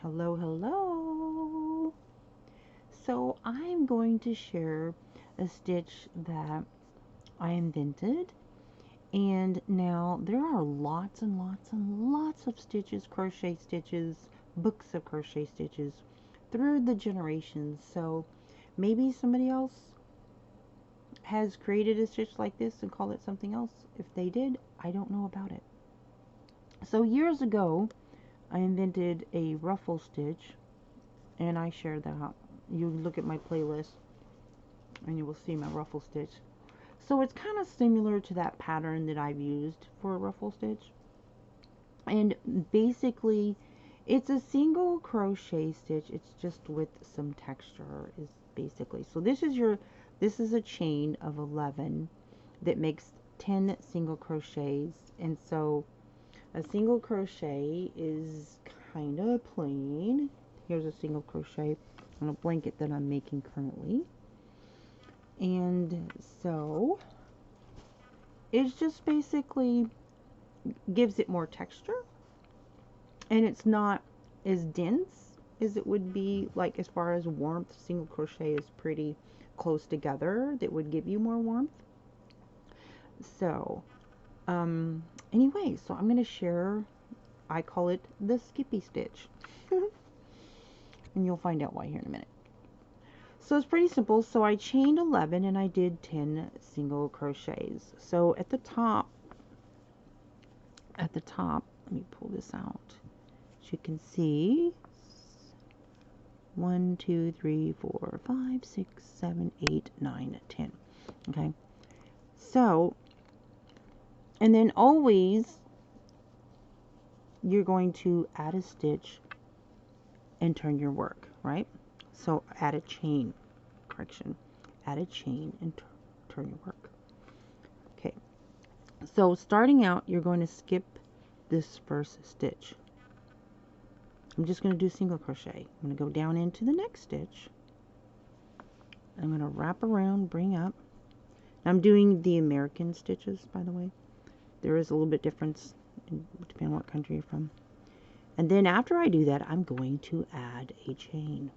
Hello, hello. So I'm going to share a stitch that I invented, and now there are lots and lots and lots of stitches, crochet stitches, books of crochet stitches through the generations. So maybe somebody else has created a stitch like this and called it something else. If they did, I don't know about it. So years ago I invented a ruffle stitch, and I shared that. You look at my playlist and you will see my ruffle stitch. So it's kind of similar to that pattern that I've used for a ruffle stitch. And basically it's a single crochet stitch. It's just with some texture is basically. So this is a chain of 11 that makes 10 single crochets. And so a single crochet is kind of plain. Here's a single crochet on a blanket that I'm making currently. And so it's just basically gives it more texture, and it's not as dense as it would be, like as far as warmth. Single crochet is pretty close together, that would give you more warmth. So anyway, so I'm going to share, I call it the Skippy stitch. And you'll find out why here in a minute. So it's pretty simple. So I chained 11 and I did 10 single crochets. So at the top, let me pull this out. As you can see, 1, 2, 3, 4, 5, 6, 7, 8, 9, 10. Okay. So, and then always you're going to add a stitch and turn your work, right? So add a chain, add a chain and turn your work. Okay, so starting out, you're going to skip this first stitch. I'm just going to do single crochet. I'm going to go down into the next stitch. I'm going to wrap around, bring up. I'm doing the American stitches, by the way. There is a little bit difference depending on what country you're from. And then after I do that, I'm going to add a chain.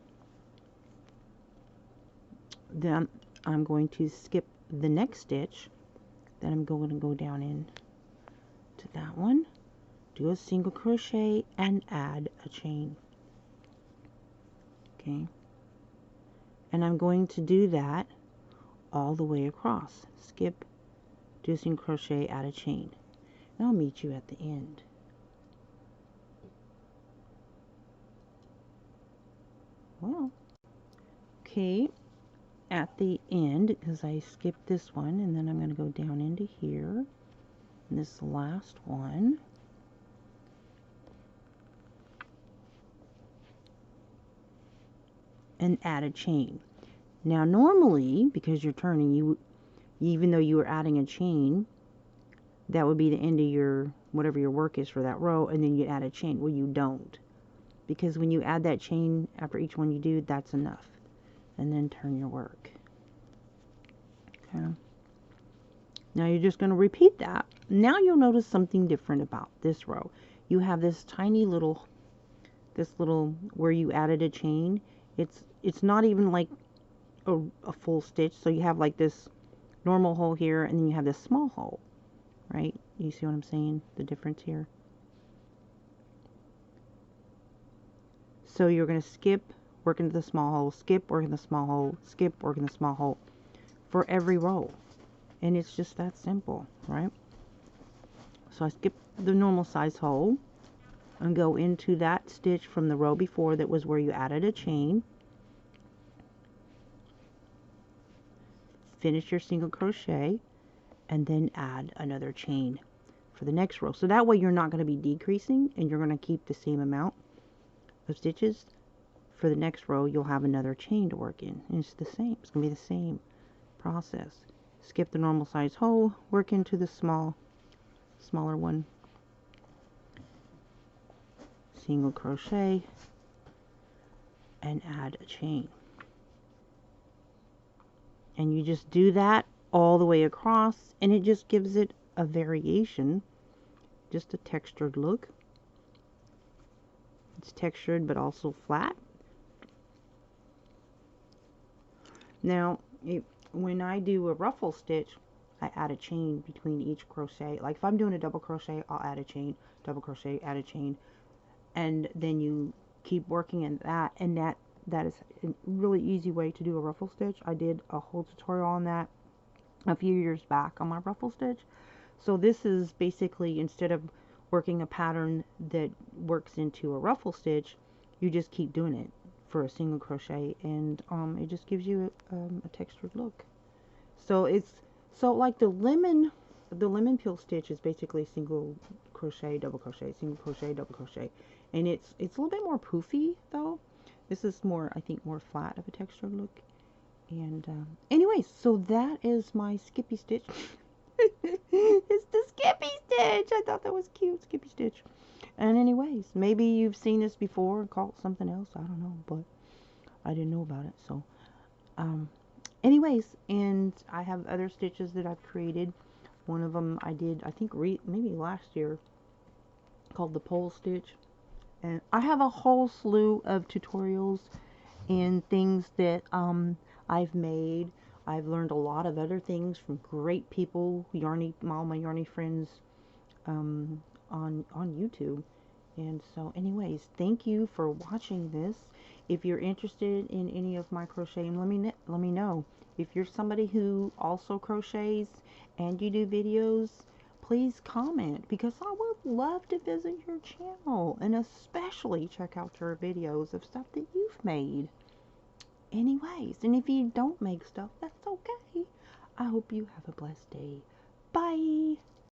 Then I'm going to skip the next stitch. Then I'm going to go down in to that one, do a single crochet and add a chain. Okay. And I'm going to do that all the way across. Skip, do a single crochet, add a chain. And I'll meet you at the end. Well, okay, at the end, because I skipped this one, and then I'm going to go down into here, and this last one, and add a chain. Now normally, because you're turning, even though you were adding a chain, that would be the end of your, whatever your work is for that row, and then you add a chain. Well, you don't, because when you add that chain after each one you do, that's enough. And then turn your work. Okay. Now you're just going to repeat that. Now you'll notice something different about this row. You have this tiny little, where you added a chain. It's not even like a full stitch. So you have like this normal hole here, and then you have this small hole, right? You see what I'm saying? The difference here. So you're going to skip, work into the small hole, skip, work in the small hole, skip, work in the small hole for every row. And it's just that simple, right? So I skip the normal size hole and go into that stitch from the row before that was where you added a chain. Finish your single crochet and then add another chain for the next row. So that way you're not going to be decreasing, and you're going to keep the same amount of stitches. For the next row you'll have another chain to work in, and it's the same. It's going to be the same process. Skip the normal size hole, work into the smaller one, single crochet and add a chain. And you just do that all the way across, and it just gives it a variation, just a textured look. It's textured but also flat. Now, when I do a ruffle stitch, I add a chain between each crochet. Like if I'm doing a double crochet, I'll add a chain, double crochet, add a chain, and then you keep working in that, and that is a really easy way to do a ruffle stitch. I did a whole tutorial on that a few years back on my ruffle stitch. So this is basically, instead of working a pattern that works into a ruffle stitch, you just keep doing it for a single crochet, and it just gives you a textured look. So it's like the lemon peel stitch is basically single crochet, double crochet, single crochet, double crochet, and it's a little bit more poofy though. This is more, I think, more flat of a textured look. And anyways, so that is my Skippy stitch. It's the Skippy stitch. I thought that was cute, Skippy stitch. And anyways, maybe you've seen this before and called it something else. I don't know, but I didn't know about it. So, anyways, and I have other stitches that I've created. One of them I did, I think, maybe last year, called the pole stitch. And I have a whole slew of tutorials and things that I've made. I've learned a lot of other things from great people, all my yarny friends on YouTube. And so anyways, thank you for watching this. If you're interested in any of my crocheting, let me know. If you're somebody who also crochets and you do videos, please comment, because I would love to visit your channel and especially check out your videos of stuff that you've made. Anyways, and if you don't make stuff, that's okay. I hope you have a blessed day. Bye!